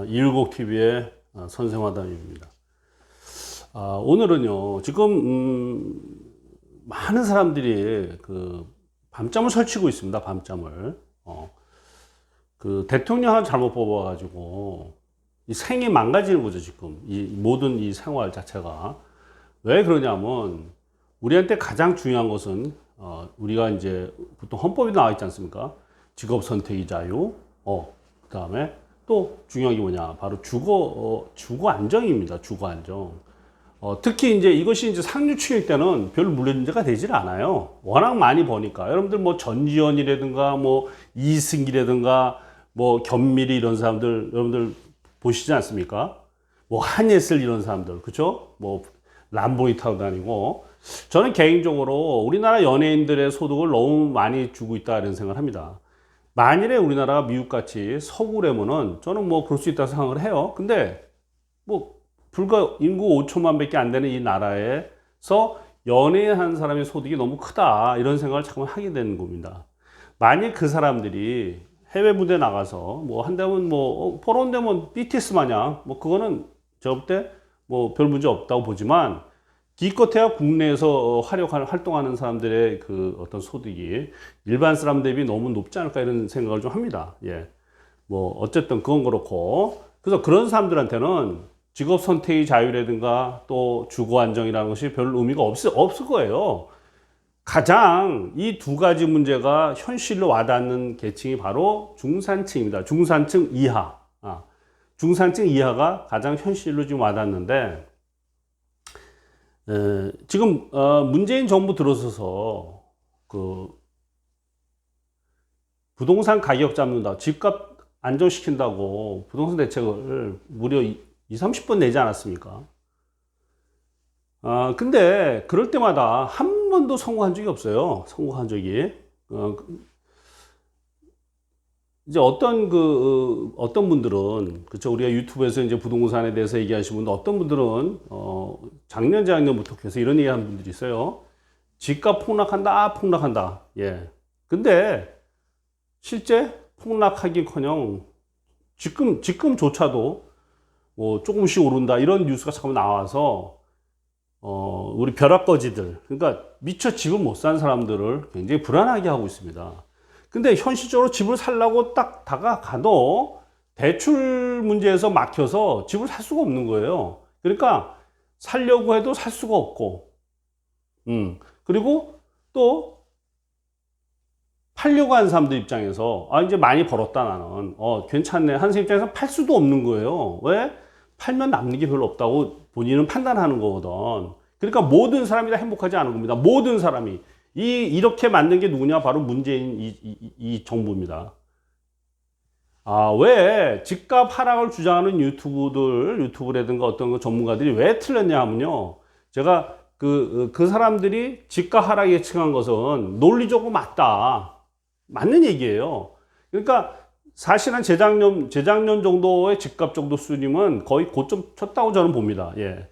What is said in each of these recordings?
이율곡TV의 선생화담입니다. 오늘은요, 지금, 많은 사람들이 밤잠을 설치고 있습니다. 밤잠을. 대통령을 잘못 뽑아가지고, 이 생이 망가지는 거죠, 지금. 이 모든 이 생활 자체가. 왜 그러냐면, 우리한테 가장 중요한 것은, 우리가 이제 보통 헌법에 나와 있지 않습니까? 직업 선택의 자유, 그 다음에 또 중요한 게 뭐냐? 바로 주거 안정입니다. 주거 안정. 특히 이제 이것이 이제 상류층일 때는 별 문제가 되질 않아요. 워낙 많이 버니까. 여러분들 뭐 전지현이라든가 뭐 이승기라든가 뭐 견미리 이런 사람들 여러분들 보시지 않습니까? 뭐 한예슬 이런 사람들, 그쵸? 뭐 람보르기니 타고 다니고. 저는 개인적으로 우리나라 연예인들의 소득을 너무 많이 주고 있다 이런 생각을 합니다. 만일에 우리나라가 미국같이 서구라면은 저는 뭐 그럴 수 있다고 생각을 해요. 근데 뭐 불과 인구 5천만 밖에 안 되는 이 나라에서 연예인 한 사람의 소득이 너무 크다 이런 생각을 자꾸 하게 되는 겁니다. 만약 그 사람들이 해외 무대 나가서 뭐 한다면 뭐 포럼되면 BTS 마냥 뭐 그거는 제가 볼 때 뭐 별 문제 없다고 보지만 기껏해야 국내에서 활동하는 사람들의 그 어떤 소득이 일반 사람 대비 너무 높지 않을까 이런 생각을 좀 합니다. 예. 뭐, 어쨌든 그건 그렇고. 그래서 그런 사람들한테는 직업 선택의 자유라든가 또 주거 안정이라는 것이 별 의미가 없을 거예요. 가장 이 두 가지 문제가 현실로 와닿는 계층이 바로 중산층입니다. 중산층 이하. 중산층 이하가 가장 현실로 지금 와닿는데, 지금 문재인 정부 들어서서 부동산 가격 잡는다, 집값 안정시킨다고 부동산 대책을 무려 20-30번 내지 않았습니까? 근데 그럴 때마다 한 번도 성공한 적이 없어요. 성공한 적이. 이제 어떤 분들은, 그쵸, 우리가 유튜브에서 이제 부동산에 대해서 얘기하시는 분들, 어떤 분들은, 작년, 재작년부터 계속 이런 얘기 하는 분들이 있어요. 집값 폭락한다, 폭락한다. 예. 근데, 실제 폭락하기커녕, 지금조차도, 뭐, 조금씩 오른다, 이런 뉴스가 자꾸 나와서, 우리 벼락거지들, 그러니까 미처 집을 못 산 사람들을 굉장히 불안하게 하고 있습니다. 근데 현실적으로 집을 살라고 딱 다가가도 대출 문제에서 막혀서 집을 살 수가 없는 거예요. 그러니까 살려고 해도 살 수가 없고, 그리고 또 팔려고 하는 사람들 입장에서 이제 많이 벌었다 나는 괜찮네 하는 사람 입장에서 팔 수도 없는 거예요. 왜? 팔면 남는 게 별로 없다고 본인은 판단하는 거거든. 그러니까 모든 사람이 다 행복하지 않은 겁니다. 모든 사람이. 이렇게 만든 게 누구냐? 바로 문재인 이 정부입니다. 왜 집값 하락을 주장하는 유튜브라든가 어떤 전문가들이 왜 틀렸냐 하면요. 제가 그 사람들이 집값 하락 예측한 것은 논리적으로 맞다. 맞는 얘기예요. 그러니까 사실은 재작년 정도의 집값 정도 수준이면 거의 고점 쳤다고 저는 봅니다. 예.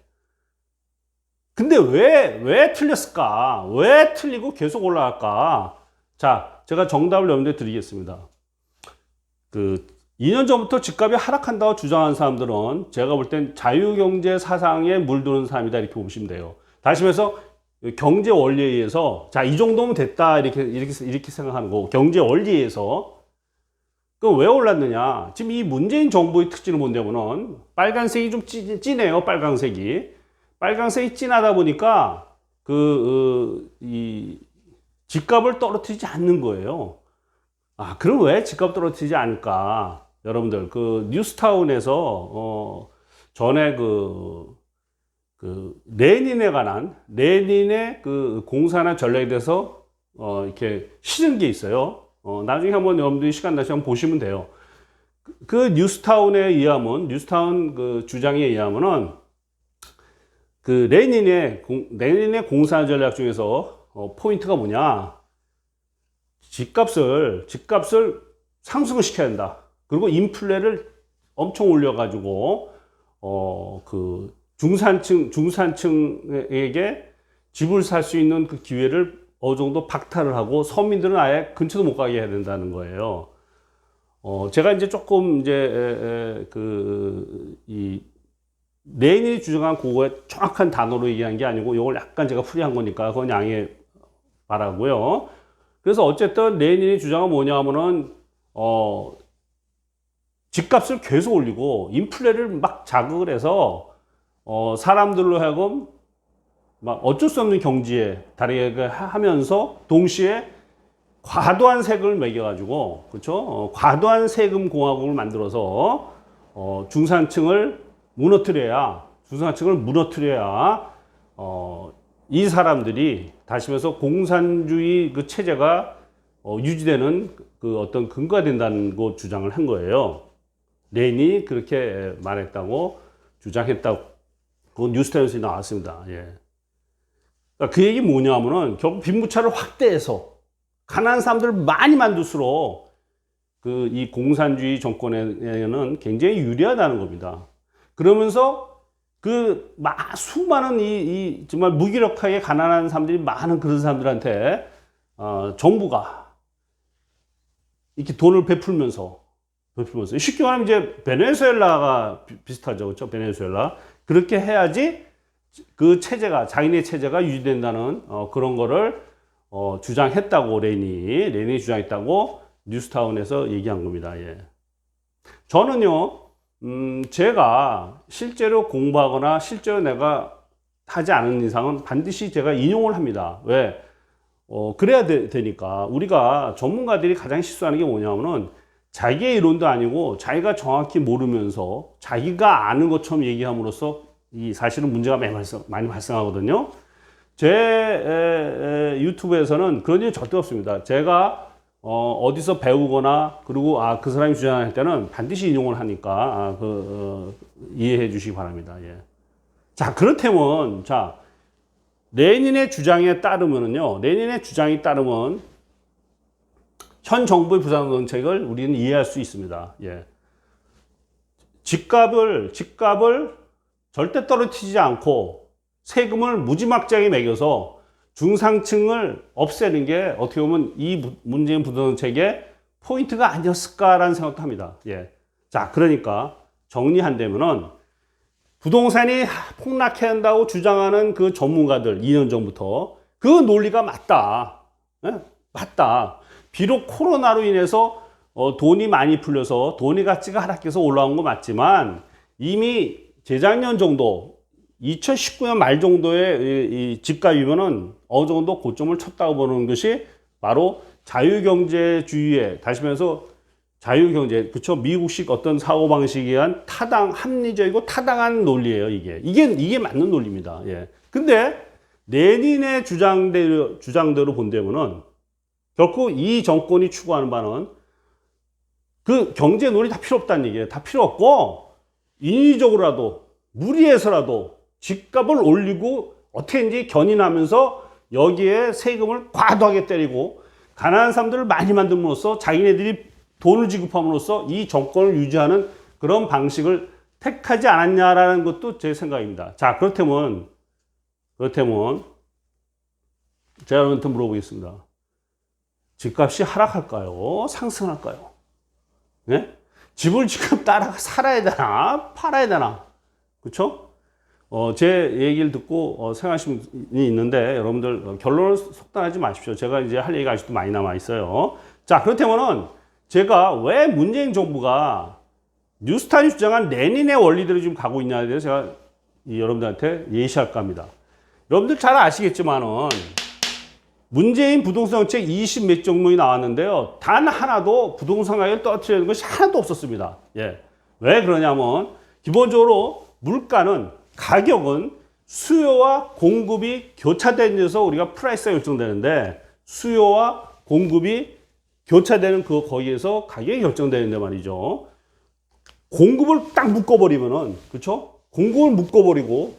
근데 왜 틀렸을까? 왜 틀리고 계속 올라갈까? 자, 제가 정답을 여러분들 드리겠습니다. 2년 전부터 집값이 하락한다고 주장하는 사람들은 제가 볼 땐 자유경제 사상에 물드는 사람이다. 이렇게 보시면 돼요. 다시 말해서 경제 원리에 의해서, 자, 이 정도면 됐다. 이렇게 생각하는 거고, 경제 원리에 의해서. 그럼 왜 올랐느냐? 지금 이 문재인 정부의 특징을 본다면은 빨간색이 좀 진해요. 빨간색이 진하다 보니까 이 집값을 떨어뜨리지 않는 거예요. 그럼 왜 집값 떨어뜨리지 않을까? 여러분들 뉴스타운에서 전에 레닌의 공사나 전략에 대해서 이렇게 실은 게 있어요. 나중에 한번 여러분들이 시간 나시면 보시면 돼요. 뉴스타운 주장에 의하면은 레닌의 공사 전략 중에서 포인트가 뭐냐? 집값을 상승을 시켜야 된다. 그리고 인플레를 엄청 올려가지고 중산층에게 집을 살 수 있는 그 기회를 어느 정도 박탈을 하고 서민들은 아예 근처도 못 가게 해야 된다는 거예요. 제가 이제 조금 이제 레닌이 주장한 그거에 정확한 단어로 얘기한 게 아니고 이걸 약간 제가 풀이한 거니까 그건 양해 바라고요. 그래서 어쨌든 레닌이 주장은 뭐냐면은 집값을 계속 올리고 인플레를 막 자극을 해서 사람들로 하여금 막 어쩔 수 없는 경지에 달하게 하면서 동시에 과도한 세금을 매겨가지고 그렇죠? 과도한 세금 공화국을 만들어서 중산층을 무너뜨려야 이 사람들이 다시 말해서 공산주의 그 체제가 유지되는 그 어떤 근거가 된다는 거 주장을 한 거예요. 레닌이 그렇게 말했다고 주장했다고 그 뉴스타임스에 나왔습니다. 예. 그러니까 그 얘기 뭐냐면은 결국 빈부차를 확대해서 가난한 사람들을 많이 만들수록 그 이 공산주의 정권에는 굉장히 유리하다는 겁니다. 그러면서 그 수많은 이 정말 무기력하게 가난한 사람들이 많은 그런 사람들한테 정부가 이렇게 돈을 베풀면서 쉽게 말하면 이제 베네수엘라가 비슷하죠, 그렇죠? 베네수엘라 그렇게 해야지 그 체제가 자기네 체제가 유지된다는 그런 거를 주장했다고 레닌이 주장했다고 뉴스타운에서 얘기한 겁니다. 예. 저는요, 제가 실제로 공부하거나 실제로 내가 하지 않은 이상은 반드시 제가 인용을 합니다. 왜? 그래야 되니까. 우리가 전문가들이 가장 실수하는 게 뭐냐면은 자기의 이론도 아니고 자기가 정확히 모르면서 자기가 아는 것처럼 얘기함으로써 이 사실은 문제가 많이 발생하거든요. 제 유튜브에서는 그런 일이 절대 없습니다. 제가 어디서 배우거나 그리고 그 사람이 주장할 때는 반드시 인용을 하니까 이해해 주시기 바랍니다. 예. 자, 그렇다면 레닌의 주장에 따르면은요. 레닌의 주장이 따르면 현 정부의 부산 정책을 우리는 이해할 수 있습니다. 예. 집값을 절대 떨어뜨리지 않고 세금을 무지막지하게 매겨서 중상층을 없애는 게 어떻게 보면 이 문재인 부동산 정책의 포인트가 아니었을까라는 생각도 합니다. 예. 자, 그러니까 정리한다면은 부동산이 폭락해야 한다고 주장하는 그 전문가들 2년 전부터 그 논리가 맞다. 예? 맞다. 비록 코로나로 인해서 돈이 많이 풀려서 돈의 가치가 하락해서 올라온 거 맞지만 이미 재작년 정도 2019년 말 정도의 이 집값이면은 어느 정도 고점을 쳤다고 보는 것이 바로 자유경제주의에 다시 말해서 자유경제, 그쵸? 미국식 어떤 사고방식에 의한 합리적이고 타당한 논리예요, 이게 맞는 논리입니다. 예. 근데, 레닌의 주장대로 본다면은, 결코 이 정권이 추구하는 바는 그 경제 논리 다 필요 없다는 얘기예요. 다 필요 없고, 인위적으로라도, 무리해서라도 집값을 올리고, 어떻게든지 견인하면서 여기에 세금을 과도하게 때리고, 가난한 사람들을 많이 만듦으로써 자기네들이 돈을 지급함으로써 이 정권을 유지하는 그런 방식을 택하지 않았냐라는 것도 제 생각입니다. 자, 그렇다면 제가 여러분한테 물어보겠습니다. 집값이 하락할까요? 상승할까요? 네? 집을 지금 따라가 살아야 되나? 팔아야 되나? 그렇죠? 제 얘기를 듣고 생각하시는 분이 있는데 여러분들 결론을 속단하지 마십시오. 제가 이제 할 얘기가 아직도 많이 남아 있어요. 자, 그렇다면은 제가 왜 문재인 정부가 뉴스타임이 주장한 레닌의 원리대로 지금 가고 있냐에 대해서 제가 여러분들한테 예시할까 합니다. 여러분들 잘 아시겠지만은 문재인 부동산 정책 20 몇 종목이 나왔는데요. 단 하나도 부동산 가격을 떨어뜨리는 것이 하나도 없었습니다. 예. 왜 그러냐면 기본적으로 가격은 수요와 공급이 교차된 데서 우리가 프라이스가 결정되는데 수요와 공급이 교차되는 거기에서 가격이 결정되는데 말이죠. 공급을 딱 묶어버리면은, 그쵸? 공급을 묶어버리고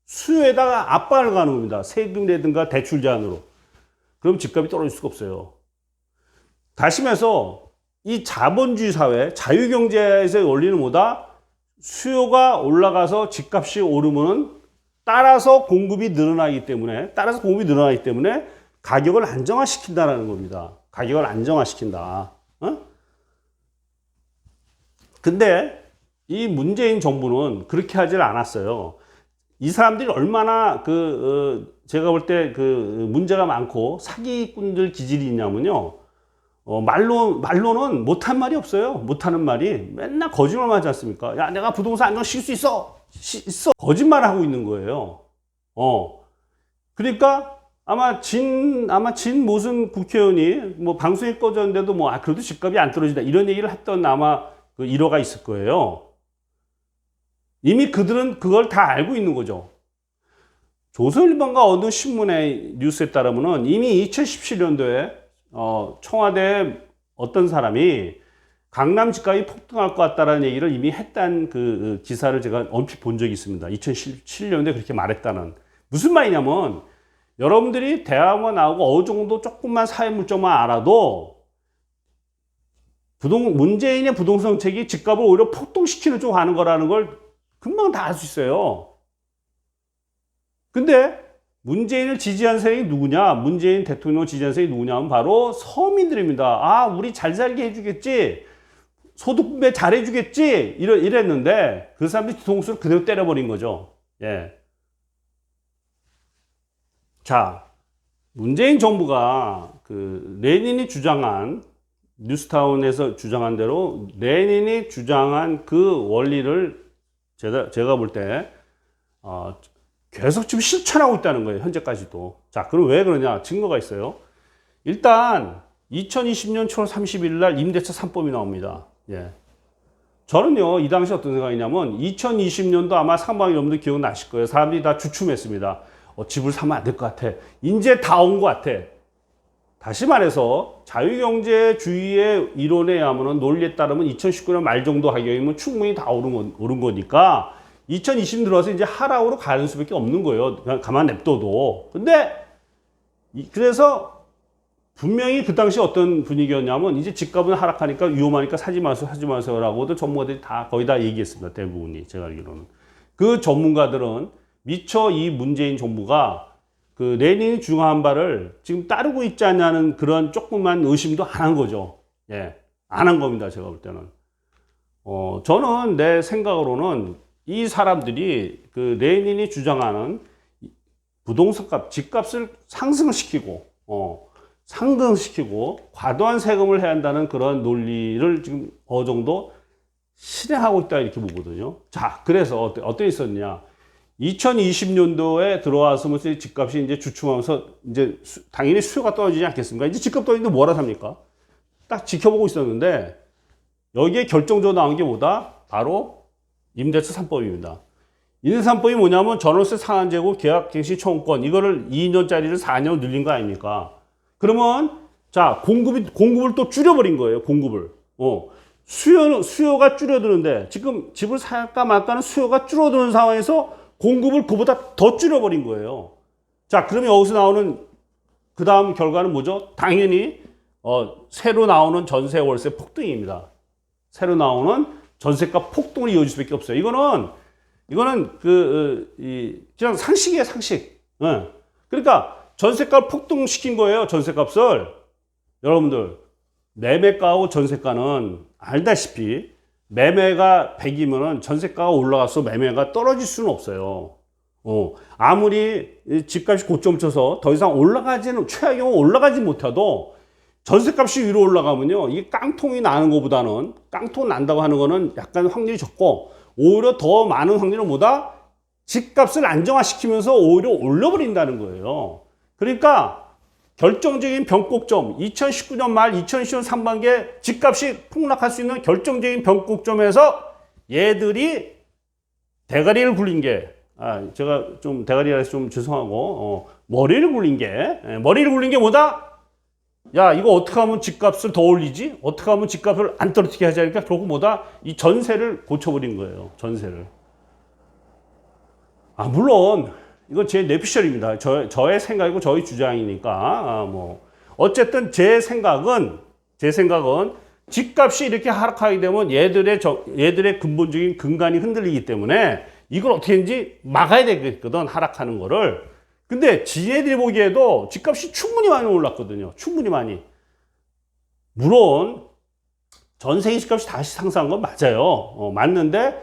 수요에다가 압박을 가는 겁니다. 세금이라든가 대출 제한으로. 그럼 집값이 떨어질 수가 없어요. 다시 말해서 이 자본주의 사회, 자유경제에서의 원리는 뭐다? 수요가 올라가서 집값이 오르면은 따라서 공급이 늘어나기 때문에 가격을 안정화시킨다는 겁니다. 가격을 안정화시킨다. 근데 이 문재인 정부는 그렇게 하질 않았어요. 이 사람들이 얼마나 제가 볼 때 문제가 많고 사기꾼들 기질이 있냐면요. 말로는 못한 말이 없어요. 못하는 말이 맨날 거짓말만 하지 않습니까? 야, 내가 부동산 안정시킬 수 있어. 있어. 거짓말 하고 있는 거예요. 그러니까 아마 진 무슨 국회의원이 뭐 방송에 꺼졌는데도 뭐, 그래도 집값이 안 떨어진다. 이런 얘기를 했던 아마 그 일화가 있을 거예요. 이미 그들은 그걸 다 알고 있는 거죠. 조선일보가 어느 신문의 뉴스에 따르면은 이미 2017년도에 청와대 어떤 사람이 강남 집값이 폭등할 것 같다라는 얘기를 이미 했다는 그 기사를 제가 얼핏 본 적이 있습니다. 2017년도에 그렇게 말했다는. 무슨 말이냐면 여러분들이 대학원 나오고 어느 정도 조금만 사회 물정만 알아도 문재인의 부동산 정책이 집값을 오히려 폭등시키는 쪽 하는 거라는 걸 금방 다 알 수 있어요. 근데 문재인을 지지한 세력이 누구냐? 문재인 대통령을 지지한 세력이 누구냐 하면 바로 서민들입니다. 아, 우리 잘 살게 해주겠지? 소득 분배 잘 해주겠지? 이랬는데 그 사람들이 뒤통수를 그대로 때려버린 거죠. 예. 자, 문재인 정부가 레닌이 주장한 뉴스타운에서 주장한 대로 레닌이 주장한 그 원리를 제가 볼 때 계속 지금 실천하고 있다는 거예요. 현재까지도. 자, 그럼 왜 그러냐? 증거가 있어요. 일단 2020년 7월 30일 날 임대차 3법이 나옵니다. 예. 저는요, 이 당시 어떤 생각이냐면 2020년도 아마 상반기 여러분들 기억나실 거예요. 사람들이 다 주춤했습니다. 집을 사면 안 될 것 같아. 이제 다 온 것 같아. 다시 말해서 자유경제주의의 이론에 의하면 논리에 따르면 2019년 말 정도 가격이면 충분히 다 오른 거니까 2020년 들어와서 이제 하락으로 가는 수밖에 없는 거예요. 그냥 가만 냅둬도. 근데 그래서 분명히 그 당시 어떤 분위기였냐면 이제 집값은 하락하니까 위험하니까 사지 마세요라고도 전문가들이 거의 다 얘기했습니다. 대부분이 제가 알기로는. 그 전문가들은 미처 이 문재인 정부가 레닌이 주장한 바를 지금 따르고 있지 않냐는 그런 조그만 의심도 안 한 거죠. 예. 안 한 겁니다. 제가 볼 때는. 저는 내 생각으로는 이 사람들이 레닌이 주장하는 부동산 집값을 상승시키고 과도한 세금을 해야 한다는 그런 논리를 지금 어느 정도 실행하고 있다 이렇게 보거든요. 자, 그래서 어떻게 있었냐? 2020년도에 들어와서면서 집값이 이제 주춤하면서 이제 당연히 수요가 떨어지지 않겠습니까? 이제 집값 떨어지는데 뭐라 삽니까? 딱 지켜보고 있었는데 여기에 결정적으로 나온 게 뭐다? 바로 임대차 3법입니다. 임대차 3법이 뭐냐면 전월세 상한제고 계약 갱신 청구권 이거를 2년짜리를 4년 늘린 거 아닙니까? 그러면 자 공급을 또 줄여버린 거예요. 공급을. 수요가 줄어드는데 지금 집을 살까 말까는 수요가 줄어드는 상황에서 공급을 그보다 더 줄여버린 거예요. 자, 그러면 여기서 나오는 그 다음 결과는 뭐죠? 당연히 새로 나오는 전세 월세 폭등입니다. 새로 나오는 전세가 폭등으로 이어질 수밖에 없어요. 이거는 그냥 상식이에요, 상식. 네. 그러니까 전세가를 폭등시킨 거예요, 전세값을. 여러분들 매매가하고 전세가는 알다시피 매매가 100이면은 전세가가 올라가서 매매가 떨어질 수는 없어요. 아무리 집값이 고점 쳐서 더 이상 최악의 경우 올라가지 못해도 전세값이 위로 올라가면요. 이게 깡통이 나는 것보다는 깡통 난다고 하는 거는 약간 확률이 적고 오히려 더 많은 확률은 뭐다? 집값을 안정화시키면서 오히려 올려버린다는 거예요. 그러니까 결정적인 변곡점, 2019년 말 2020년 상반기에 집값이 폭락할 수 있는 결정적인 변곡점에서 얘들이 대가리를 굴린 게, 제가 좀 대가리라 해서 좀 죄송하고, 머리를 굴린 게 뭐다? 야, 이거 어떻게 하면 집값을 더 올리지? 어떻게 하면 집값을 안 떨어지게 하지? 그러니까 결국 뭐다? 이 전세를 고쳐버린 거예요. 전세를. 물론, 이건 제 내피셜입니다. 저의 생각이고 저의 주장이니까, 어쨌든 제 생각은 집값이 이렇게 하락하게 되면 얘들의 근본적인 근간이 흔들리기 때문에 이걸 어떻게든지 막아야 되겠거든, 하락하는 거를. 근데 지네들이 보기에도 집값이 충분히 많이 올랐거든요. 충분히 많이. 물론 전 세계 집값이 다시 상승한 건 맞아요. 맞는데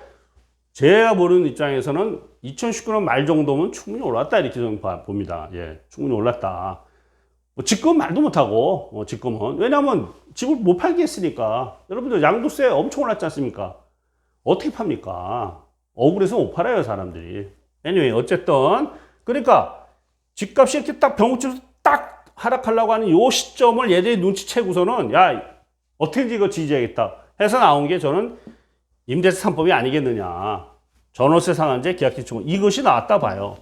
제가 보는 입장에서는 2019년 말 정도면 충분히 올랐다 이렇게 저는 봅니다. 예, 충분히 올랐다. 뭐 집금 말도 못하고 집금은 왜냐하면 집을 못 팔게 했으니까. 여러분들 양도세 엄청 올랐지 않습니까? 어떻게 팝니까? 억울해서 못 팔아요 사람들이. anyway 어쨌든 그러니까 집값이 이렇게 딱 병우치로 딱 하락하려고 하는 요 시점을 얘들이 눈치채고서는 야 어떻게든지 이거 지지해야겠다 해서 나온 게 저는 임대차 3법이 아니겠느냐. 전월세 상한제 계약기 충원 이것이 나왔다 봐요.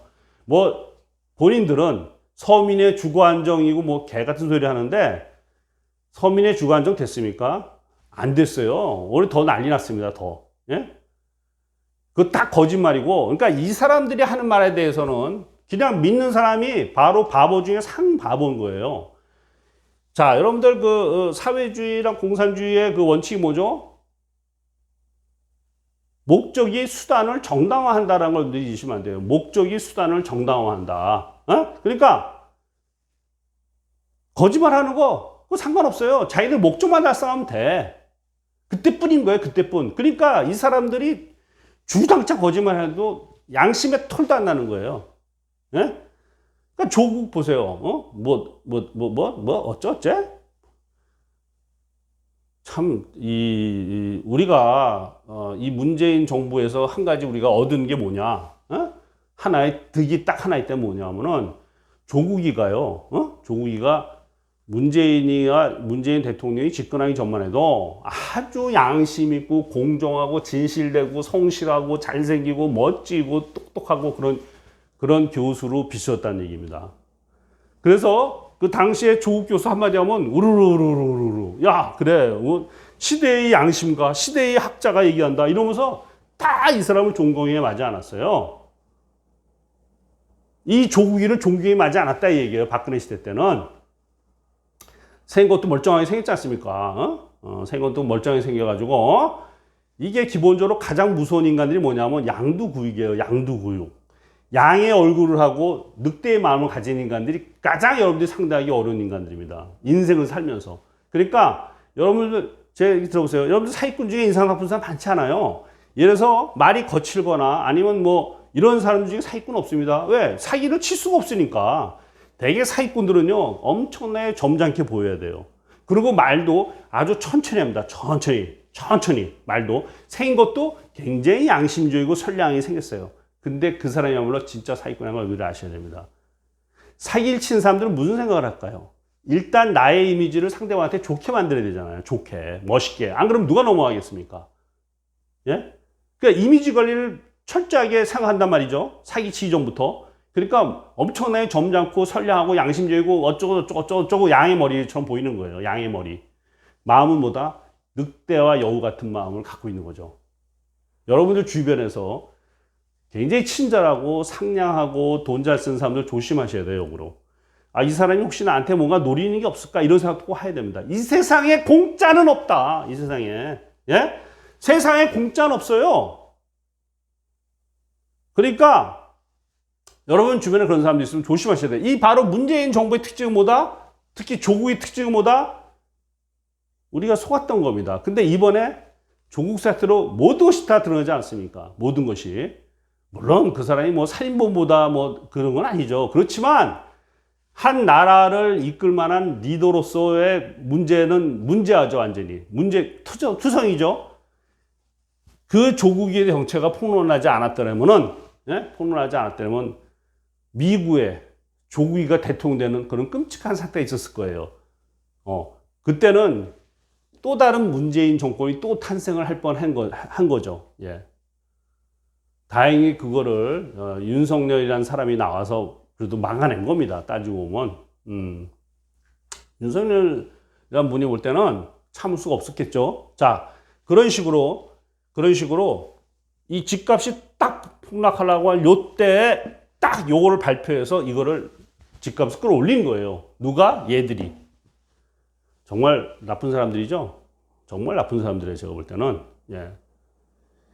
뭐 본인들은 서민의 주거 안정이고 뭐 개 같은 소리 하는데 서민의 주거 안정 됐습니까? 안 됐어요. 올해 더 난리 났습니다. 더. 예? 그거 딱 거짓말이고 그러니까 이 사람들이 하는 말에 대해서는 그냥 믿는 사람이 바로 바보 중에 상바보인 거예요. 자, 여러분들 그 사회주의랑 공산주의의 그 원칙이 뭐죠? 목적이 수단을 정당화한다라는 걸 잊으시면 안 돼요. 목적이 수단을 정당화한다. 그러니까 거짓말하는 거 그거 상관없어요. 자기들 목적만 달성하면 돼. 그때뿐인 거예요. 그때뿐. 그러니까 이 사람들이 주당장 거짓말해도 양심에 털도 안 나는 거예요. 예? 그러니까 조국 보세요. 어쩌? 참, 우리가, 이 문재인 정부에서 한 가지 우리가 얻은 게 뭐냐? 하나의 득이 딱 하나 있다면 뭐냐면은 조국이가요, 조국이가 문재인 대통령이 집권하기 전만 해도 아주 양심 있고 공정하고 진실되고 성실하고 잘생기고 멋지고 똑똑하고 그런 교수로 비추었다는 얘기입니다. 그래서 그 당시에 조국 교수 한마디 하면 우르르르르르 야 그래 시대의 양심과 시대의 학자가 얘기한다 이러면서 다 이 사람을 존경해 마지 않았어요. 이 조국이를 존경해 마지 않았다 이 얘기예요. 박근혜 시대 때는. 생긴 것도 멀쩡하게 생겼지 않습니까? 생긴 것도 멀쩡하게 생겨가지고 이게 기본적으로 가장 무서운 인간들이 뭐냐면 양두구육이에요. 양두구육. 양의 얼굴을 하고 늑대의 마음을 가진 인간들이 가장 여러분들이 상대하기 어려운 인간들입니다. 인생을 살면서. 그러니까 여러분들 제 얘기 들어보세요. 여러분들 사기꾼 중에 인상 나쁜 사람 많지 않아요. 예를 들어서 말이 거칠거나 아니면 뭐 이런 사람 중에 사기꾼 없습니다. 왜? 사기를 칠 수가 없으니까. 대개 사기꾼들은요 엄청나게 점잖게 보여야 돼요. 그리고 말도 아주 천천히 합니다. 천천히 말도 생긴 것도 굉장히 양심적이고 선량하게 생겼어요. 근데 그 사람이야말로 진짜 사기꾼인 걸 우리가 아셔야 됩니다. 사기를 친 사람들은 무슨 생각을 할까요? 일단 나의 이미지를 상대방한테 좋게 만들어야 되잖아요. 좋게, 멋있게. 안 그러면 누가 넘어가겠습니까? 예? 그러니까 이미지 관리를 철저하게 생각한단 말이죠. 사기치기 전부터. 그러니까 엄청나게 점잖고 선량하고 양심적이고 어쩌고 양의 머리처럼 보이는 거예요. 양의 머리. 마음은 뭐다? 늑대와 여우 같은 마음을 갖고 있는 거죠. 여러분들 주변에서 굉장히 친절하고 상냥하고 돈 잘 쓰는 사람들 조심하셔야 돼요. 역으로. 아, 이 사람이 혹시 나한테 뭔가 노리는 게 없을까? 이런 생각도 꼭 해야 됩니다. 이 세상에 공짜는 없다. 이 세상에. 예? 세상에 공짜는 없어요. 그러니까 여러분 주변에 그런 사람들 있으면 조심하셔야 돼요. 이 바로 문재인 정부의 특징은 뭐다? 특히 조국의 특징은 뭐다? 우리가 속았던 겁니다. 근데 이번에 조국 사태로 모든 것이 다 드러나지 않습니까? 모든 것이. 물론 그 사람이 뭐 살인범보다 뭐 그런 건 아니죠. 그렇지만 한 나라를 이끌 만한 리더로서의 문제하죠, 완전히. 투성이죠. 그 조국의 정체가 폭로나지 않았더라면은, 예? 폭로나지 않았더라면 미국의 조국이가 대통령 되는 그런 끔찍한 사태가 있었을 거예요. 그때는 또 다른 문재인 정권이 또 탄생을 한 거죠. 예. 다행히 그거를 윤석열이라는 사람이 나와서 그래도 막아낸 겁니다. 따지고 보면. 윤석열이라는 분이 볼 때는 참을 수가 없었겠죠. 자, 그런 식으로 이 집값이 딱 폭락하려고 할 요때에 딱 요거를 발표해서 이거를 집값을 끌어올린 거예요. 누가? 얘들이. 정말 나쁜 사람들이죠. 정말 나쁜 사람들이에요. 제가 볼 때는. 예.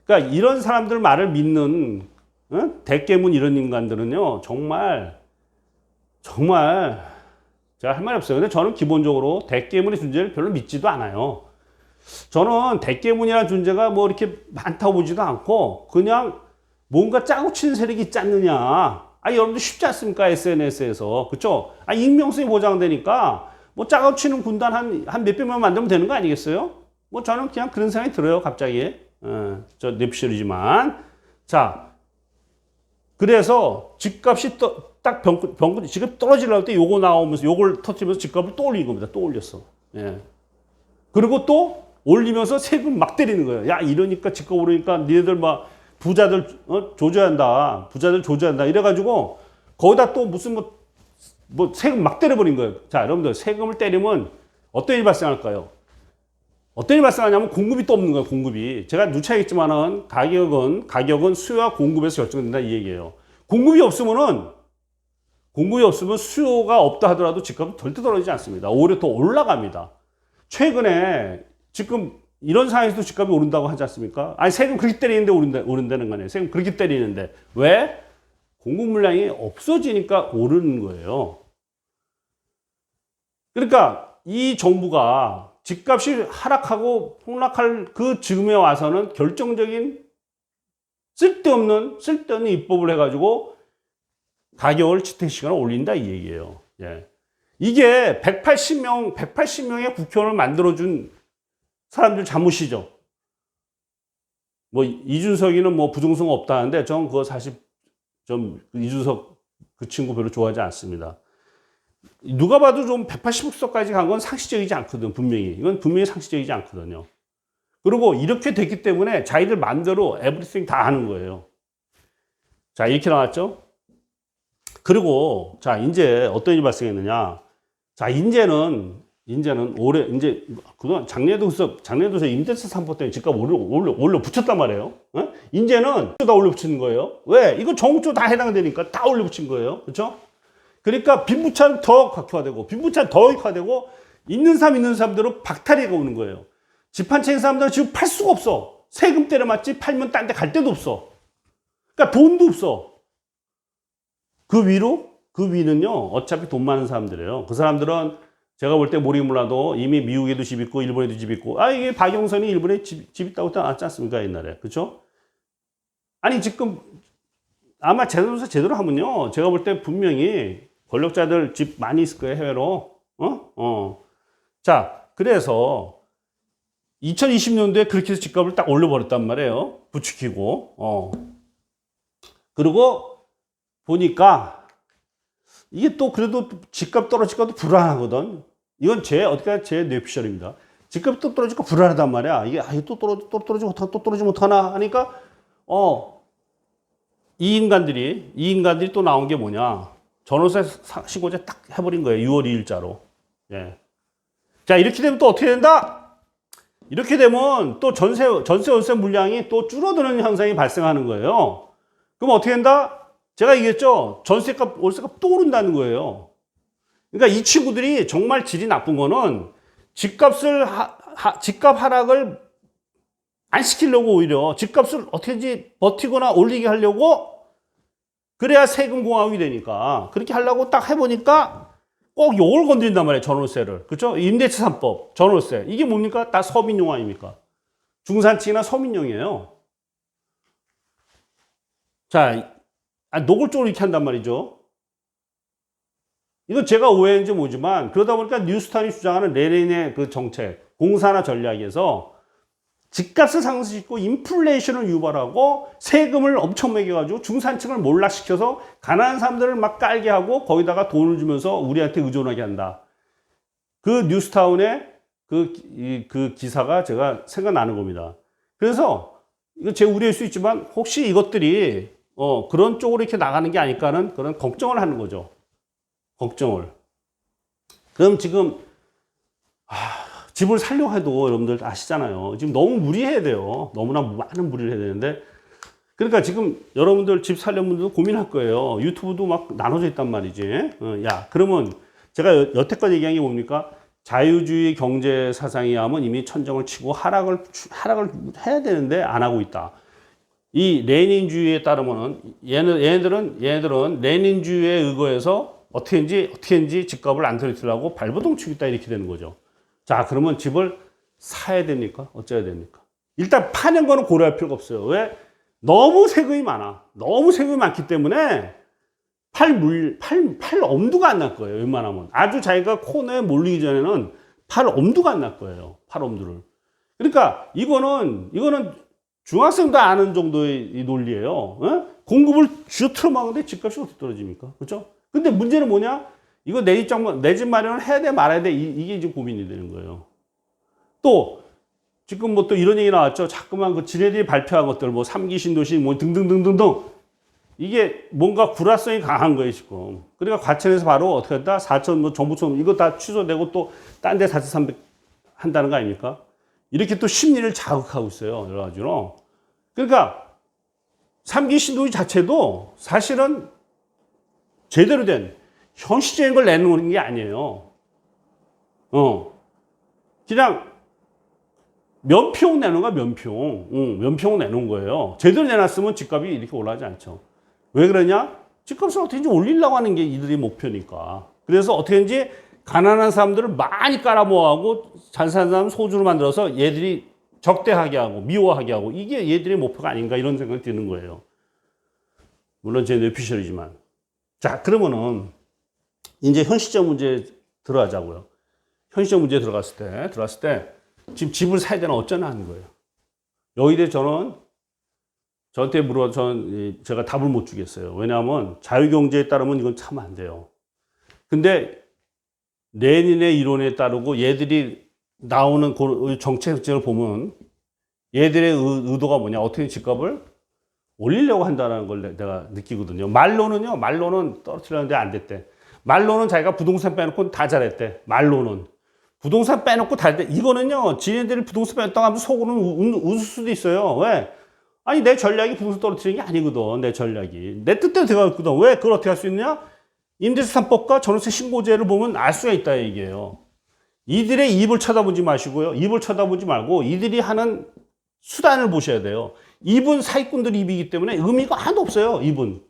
그러니까 이런 사람들 말을 믿는 대깨문 이런 인간들은요. 정말 제가 할 말이 없어요. 근데 저는 기본적으로 대깨문의 존재를 별로 믿지도 않아요. 저는 대깨문이라는 존재가 뭐 이렇게 많다고 보지도 않고 그냥 뭔가 짜고 치는 세력이 있지 않느냐. 여러분들 쉽지 않습니까? SNS에서. 그쵸? 익명성이 보장되니까 뭐 짜고 치는 군단 한 몇백 명 만들면 되는 거 아니겠어요? 뭐 저는 그냥 그런 생각이 들어요, 갑자기. 저 뇌피셜이지만. 자, 그래서 집값이 딱 집값 떨어지려고 때 요거 나오면서 요걸 터뜨리면서 집값을 또 올린 겁니다. 또 올렸어. 예. 그리고 또 올리면서 세금 막 때리는 거예요. 야, 이러니까 집값 오르니까 니네들 막 부자들 조져야 한다. 부자들 조져야 한다. 이래가지고 거기다 또 무슨 뭐 세금 막 때려버린 거예요. 자, 여러분들 세금을 때리면 어떤 일이 발생할까요? 어떤 일이 발생하냐면 공급이 또 없는 거예요. 공급이. 제가 누차 얘기했지만은 가격은 수요와 공급에서 결정된다 이 얘기예요. 공급이 없으면 수요가 없다 하더라도 집값은 절대 떨어지지 않습니다. 오히려 더 올라갑니다. 최근에 지금 이런 상황에서도 집값이 오른다고 하지 않습니까? 세금 그렇게 때리는데 오른다는 거 아니에요. 세금 그렇게 때리는데. 왜? 공급 물량이 없어지니까 오르는 거예요. 그러니까 이 정부가 집값이 하락하고 폭락할 그 즈음에 와서는 결정적인 쓸데없는 입법을 해가지고 가격을 주택시간을 올린다 이 얘기예요. 예. 이게 180명의 국회의원을 만들어준 사람들 잘못이죠. 뭐 이준석이는 뭐 부정성 없다는데 저는 그거 사실 좀 이준석 그 친구 별로 좋아하지 않습니다. 누가 봐도 좀 180석까지 간 건 상식적이지 않거든, 분명히. 이건 분명히 상식적이지 않거든요. 그리고 이렇게 됐기 때문에 자기들 마음대로 에브리띵 다 하는 거예요. 자, 이렇게 나왔죠? 그리고, 자, 이제 어떤 일이 발생했느냐. 자, 이제는 올해, 그동안 작년에도 임대차 3% 때문에 집값 올려 붙였단 말이에요. 어? 이제는 다 올려 붙이는 거예요. 왜? 이거 정조 다 해당되니까 다 올려 붙인 거예요. 그렇죠? 그러니까 빈부차는 더 각화되고 빈부차는 더 극화되고 있는 사람대로 박탈이가 오는 거예요. 집 한 채 있는 사람들은 지금 팔 수가 없어. 세금 때려 맞지 팔면 딴 데 갈 데도 없어. 그러니까 돈도 없어. 그 위는요 어차피 돈 많은 사람들이에요. 그 사람들은 제가 볼 때 모르긴 몰라도 이미 미국에도 집 있고 일본에도 집 있고 이게 박영선이 일본에 집 있다고 나왔지 않습니까 옛날에. 그렇죠? 아니 지금 아마 제대로 하면요 제가 볼 때 분명히 권력자들 집 많이 있을 거예요, 해외로. 자, 그래서 2020년도에 그렇게 해서 집값을 딱 올려버렸단 말이에요. 부추기고. 그리고 보니까 이게 또 그래도 집값 떨어질까도 불안하거든. 이건 제 뇌피셜입니다. 집값이 또 떨어질까 불안하단 말이야. 이게 또 떨어지면 어떡하나 하니까 이 인간들이 또 나온 게 뭐냐. 전월세 신고제 딱 해버린 거예요. 6월 2일자로. 예. 자, 이렇게 되면 또 어떻게 된다? 이렇게 되면 또 월세 물량이 또 줄어드는 현상이 발생하는 거예요. 그럼 어떻게 된다? 제가 얘기했죠. 전세값, 월세값 또 오른다는 거예요. 그러니까 이 친구들이 정말 질이 나쁜 거는 집값 하락을 안 시키려고 오히려 집값을 어떻게든지 버티거나 올리게 하려고 그래야 세금 공학이 되니까 그렇게 하려고 딱 해보니까 꼭 요걸 건드린단 말이에요. 전월세를. 그렇죠? 임대차 3법, 전월세. 이게 뭡니까? 다 서민용 아닙니까? 중산층이나 서민용이에요. 자, 노골적으로 이렇게 한단 말이죠. 이건 제가 오해했는지 모르지만 그러다 보니까 뉴스타임이 주장하는 레닌의 그 정책, 공사나 전략에서 집값을 상승시키고 인플레이션을 유발하고 세금을 엄청 매겨가지고 중산층을 몰락시켜서 가난한 사람들을 막 깔게 하고 거기다가 돈을 주면서 우리한테 의존하게 한다. 그 뉴스타운의 그 기사가 제가 생각나는 겁니다. 그래서 이거 제 우려일 수 있지만 혹시 이것들이 그런 쪽으로 이렇게 나가는 게 아닐까 하는 그런 걱정을 하는 거죠. 걱정을. 그럼 지금 집을 살려고 해도 여러분들 아시잖아요. 지금 너무 무리해야 돼요. 너무나 많은 무리를 해야 되는데. 그러니까 지금 여러분들 집 살려는 분들도 고민할 거예요. 유튜브도 막 나눠져 있단 말이지. 그러면 제가 여태까지 얘기한 게 뭡니까? 자유주의 경제 사상에 하면 이미 천정을 치고 하락을 해야 되는데 안 하고 있다. 이 레닌주의에 따르면은 얘네들은 레닌주의에 의거해서 어떻게든지 집값을 안 떨어뜨리려고 발버둥 치고 있다 이렇게 되는 거죠. 자, 그러면 집을 사야 됩니까? 어쩌야 됩니까? 일단 파는 거는 고려할 필요가 없어요. 왜? 너무 세금이 많아. 너무 세금이 많기 때문에 팔 엄두가 안 날 거예요. 웬만하면. 아주 자기가 코너에 몰리기 전에는 팔 엄두가 안 날 거예요. 팔 엄두를. 그러니까 이거는 중학생도 아는 정도의 이 논리예요. 어? 공급을 쥐어 틀어막는데 집값이 어떻게 떨어집니까? 그렇죠? 근데 문제는 뭐냐? 이거 내 집 마련을 해야 돼 말아야 돼 이게 지금 고민이 되는 거예요. 또 지금 뭐 또 이런 얘기 나왔죠. 자꾸만 그 지네들이 발표한 것들 뭐 3기 신도시 뭐 등등등등등 이게 뭔가 불화성이 강한 거예요 지금. 그러니까 과천에서 바로 어떻게 했다? 4천 뭐 정부처럼 이거 다 취소되고 또 딴 데 4,300 한다는 거 아닙니까? 이렇게 또 심리를 자극하고 있어요. 여러 가지로. 그러니까 3기 신도시 자체도 사실은 제대로 된 현실적인 걸 내놓는 게 아니에요. 그냥 면평 내놓은 거야, 면평. 면평 내놓은 거예요. 제대로 내놨으면 집값이 이렇게 올라가지 않죠. 왜 그러냐? 집값을 어떻게든지 올리려고 하는 게 이들의 목표니까. 그래서 어떻게든지 가난한 사람들을 많이 깔아모아하고 잘 사는 사람 소주로 만들어서 얘들이 적대하게 하고 미워하게 하고 이게 얘들의 목표가 아닌가 이런 생각이 드는 거예요. 물론 제 뇌피셜이지만. 자, 그러면은 이제 현실적 문제 들어가자고요. 현실적 문제 들어갔을 때 지금 집을 사야 되나 어쩌나 하는 거예요. 여기에 대해 저한테 제가 답을 못 주겠어요. 왜냐하면 자유경제에 따르면 이건 참 안 돼요. 근데 레닌의 이론에 따르고 얘들이 나오는 정책을 보면 얘들의 의도가 뭐냐. 어떻게 집값을 올리려고 한다는 걸 내가 느끼거든요. 말로는 떨어뜨리려는데 안 됐대. 말로는 자기가 부동산 빼놓고 다 잘했대. 말로는. 부동산 빼놓고 다 했대. 이거는요, 지네들이 부동산 빼놓다고 하면 속으로는 웃을 수도 있어요. 왜? 아니, 내 전략이 부동산 떨어뜨리는 게 아니거든. 내 전략이. 내 뜻대로 들어갔거든. 왜? 그걸 어떻게 할 수 있느냐? 임대차산법과 전월세 신고제를 보면 알 수가 있다, 얘기예요. 이들의 입을 쳐다보지 마시고요. 입을 쳐다보지 말고 이들이 하는 수단을 보셔야 돼요. 입은 사기꾼들 입이기 때문에 의미가 하나도 없어요, 입은.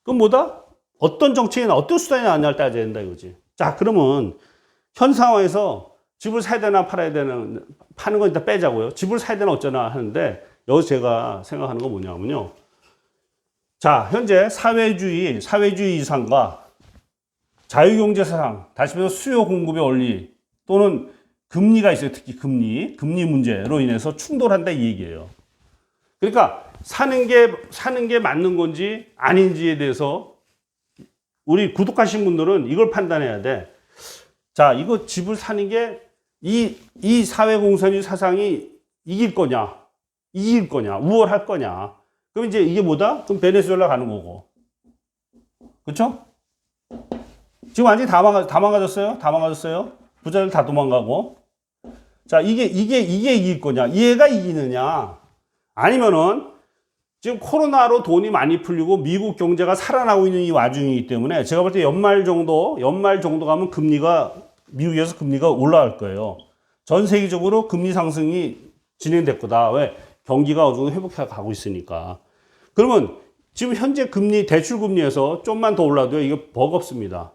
그럼 뭐다? 어떤 정책이나 어떤 수단이 나왔냐를 따져야 된다, 이거지. 자, 그러면 현 상황에서 집을 사야 되나 팔아야 되나, 파는 건 일단 빼자고요. 집을 사야 되나 어쩌나 하는데, 여기서 제가 생각하는 건 뭐냐면요. 자, 현재 사회주의 이상과 자유경제 사상, 다시 말해서 수요 공급의 원리 또는 금리가 있어요. 특히 금리 문제로 인해서 충돌한다 이 얘기예요. 그러니까 사는 게 맞는 건지 아닌지에 대해서 우리 구독하신 분들은 이걸 판단해야 돼. 자, 이거 집을 사는 게 이 사회공선주의 사상이 이길 거냐, 우월할 거냐. 그럼 이제 이게 뭐다? 그럼 베네수엘라 가는 거고. 그렇죠? 지금 완전히 다 망가졌어요. 부자들 다 도망가고. 자, 이게 이길 거냐? 얘가 이기느냐? 아니면은 지금 코로나로 돈이 많이 풀리고 미국 경제가 살아나고 있는 이 와중이기 때문에 제가 볼 때 연말 정도 가면 미국에서 금리가 올라갈 거예요. 전 세계적으로 금리 상승이 진행될 거다. 왜? 경기가 어느 정도 회복해 가고 있으니까. 그러면 지금 현재 대출 금리에서 좀만 더 올라도 이게 버겁습니다.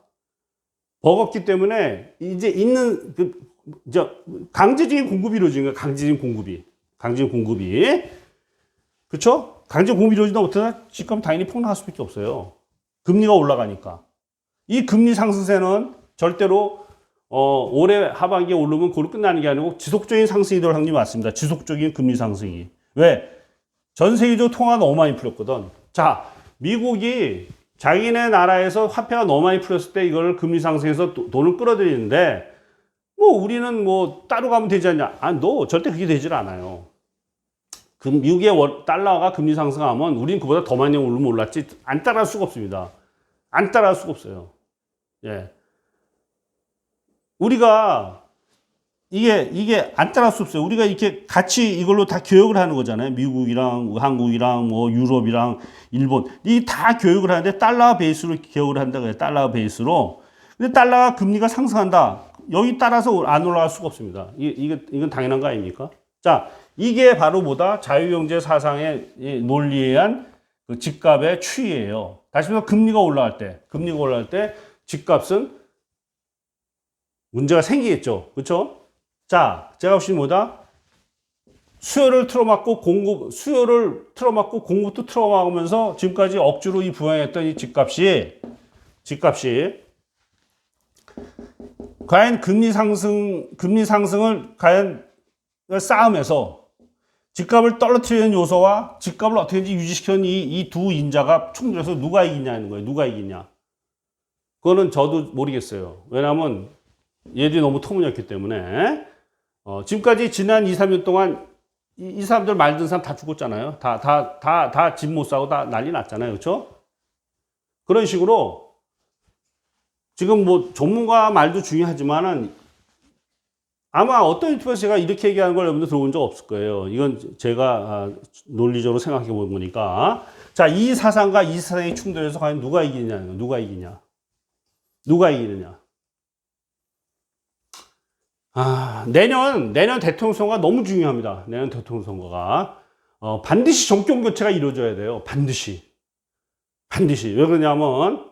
버겁기 때문에 이제 있는 강제적인 공급이 이루어지는 거예요. 강제적인 공급이. 그렇죠? 강제 공급이 이루어진다 못하나 집값 당연히 폭락할 수밖에 없어요. 금리가 올라가니까. 이 금리 상승세는 절대로 올해 하반기에 오르면 그걸로 끝나는 게 아니고 지속적인 상승이 될 확률이 많습니다. 지속적인 금리 상승이. 왜? 전 세계적으로 통화가 너무 많이 풀렸거든. 자, 미국이 자기네 나라에서 화폐가 너무 많이 풀렸을 때 이걸 금리 상승해서 돈을 끌어들이는데 뭐 우리는 뭐 따로 가면 되지 않냐. 너 절대 그게 되질 않아요. 미국의 달러가 금리 상승하면 우리는 그보다 더 많이 오르면 올랐지 안 따라갈 수가 없습니다. 안 따라갈 수가 없어요. 예. 우리가 이게 안 따라갈 수 없어요. 우리가 이렇게 같이 이걸로 다 교육을 하는 거잖아요. 미국이랑 한국이랑 뭐 유럽이랑 일본 이 다 교육을 하는데 달러 베이스로 교육을 한다고 해요. 달러 베이스로. 근데 달러가 금리가 상승한다. 여기 따라서 안 올라갈 수가 없습니다. 이건 당연한 거 아닙니까? 자, 이게 바로 뭐다? 자유경제 사상의 논리에 의한 그 집값의 추이예요. 다시 말해서 금리가 올라갈 때 집값은 문제가 생기겠죠. 그렇죠? 자, 제가 볼 수 있는 뭐다? 수요를 틀어막고 공급도 틀어막으면서 지금까지 억지로 이 부양했던 이 집값이 과연 금리 상승을 과연 싸움에서 집값을 떨어뜨리는 요소와 집값을 어떻게든지 유지시키는 이 두 인자가 충돌해서 누가 이기냐는 거예요. 누가 이기냐. 그거는 저도 모르겠어요. 왜냐하면 얘들이 너무 터무니없기 때문에. 지금까지 지난 2, 3년 동안 이 사람들 말 듣는 사람 다 죽었잖아요. 다 집 못 사고 다 난리 났잖아요. 그렇죠? 그런 식으로 지금 뭐 전문가 말도 중요하지만은 아마 어떤 유튜브에서 제가 이렇게 얘기하는 걸 여러분들 들어본 적 없을 거예요. 이건 제가 논리적으로 생각해 본 거니까. 자, 이 사상과 이 사상의 충돌에서 과연 누가 이기느냐. 누가 이기느냐. 내년 대통령 선거가 너무 중요합니다. 내년 대통령 선거가. 반드시 정권 교체가 이루어져야 돼요. 반드시. 왜 그러냐면,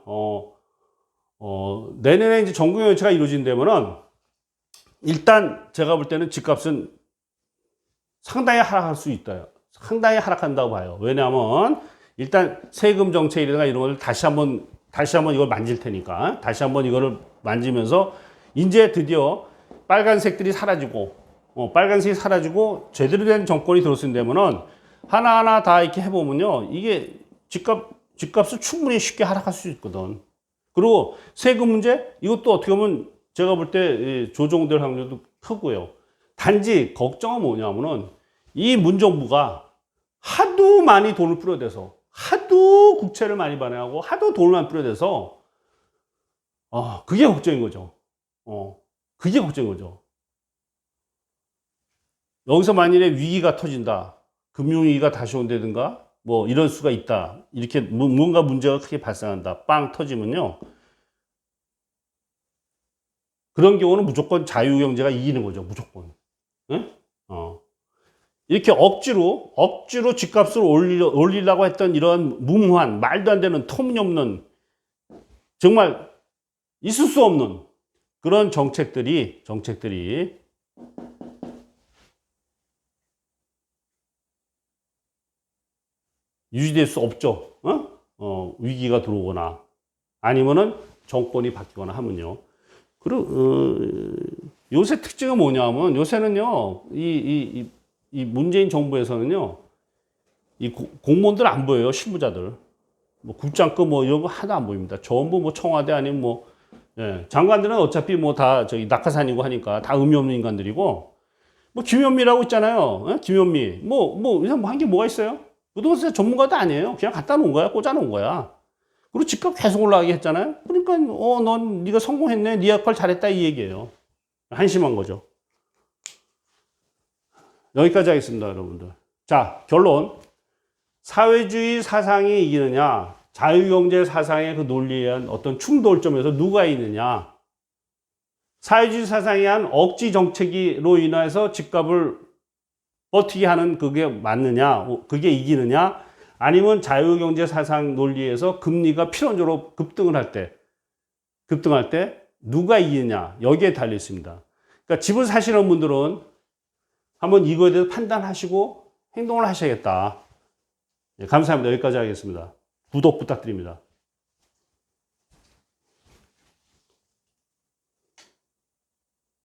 내년에 이제 정권 교체가 이루어진다면은, 일단 제가 볼 때는 집값은 상당히 하락할 수 있다. 상당히 하락한다고 봐요. 왜냐하면, 일단 세금 정책이라든가 이런 걸 다시 한번 이걸 만질 테니까, 다시 한번 이거를 만지면서, 이제 드디어 빨간색이 사라지고 제대로 된 정권이 들어선다면은 하나하나 다 이렇게 해보면요, 이게 집값을 충분히 쉽게 하락할 수 있거든. 그리고 세금 문제, 이것도 어떻게 보면 제가 볼 때 조정될 확률도 크고요. 단지 걱정은 뭐냐면은 이 문정부가 하도 많이 돈을 뿌려대서, 하도 국채를 많이 발행하고 하도 돈을 많이 뿌려대서 그게 걱정인 거죠. 그게 걱정인 거죠. 여기서 만일에 위기가 터진다, 금융위기가 다시 온다든가 뭐 이럴 수가 있다, 이렇게 뭔가 문제가 크게 발생한다, 빵 터지면요, 그런 경우는 무조건 자유경제가 이기는 거죠. 무조건. 응? 이렇게 억지로 집값을 올리려고 했던 이런 무모한, 말도 안 되는, 터무니없는, 정말 있을 수 없는 그런 정책들이 유지될 수 없죠. 위기가 들어오거나 아니면은 정권이 바뀌거나 하면요. 그리고 요새 특징은 뭐냐면, 요새는요, 이 문재인 정부에서는요, 이 공무원들 안 보여요. 실무자들. 뭐 국장급 뭐 이런 거 하나도 안 보입니다. 전부 뭐 청와대 아니면 뭐, 장관들은 어차피 뭐 다 저기 낙하산이고 하니까 다 의미 없는 인간들이고, 뭐 김현미라고 있잖아요. 김현미. 이상 한 게 뭐가 있어요? 부동산 전문가도 아니에요. 그냥 갖다 놓은 거야. 꽂아 놓은 거야. 그리고 집값 계속 올라가게 했잖아요. 그러니까 넌 네가 성공했네. 네 역할 잘했다 이 얘기예요. 한심한 거죠. 여기까지 하겠습니다, 여러분들. 자, 결론. 사회주의 사상이 이기느냐, 자유경제 사상의 그 논리에 의한 어떤 충돌점에서 누가 이기느냐. 사회주의 사상에 의한 억지 정책으로 인해서 집값을 버티게 하는 그게 맞느냐, 그게 이기느냐, 아니면 자유경제 사상 논리에서 금리가 필연적으로 급등할 때 누가 이기느냐, 여기에 달려 있습니다. 그러니까 집을 사시는 분들은 한번 이거에 대해서 판단하시고 행동을 하셔야겠다. 감사합니다. 여기까지 하겠습니다. 구독 부탁드립니다.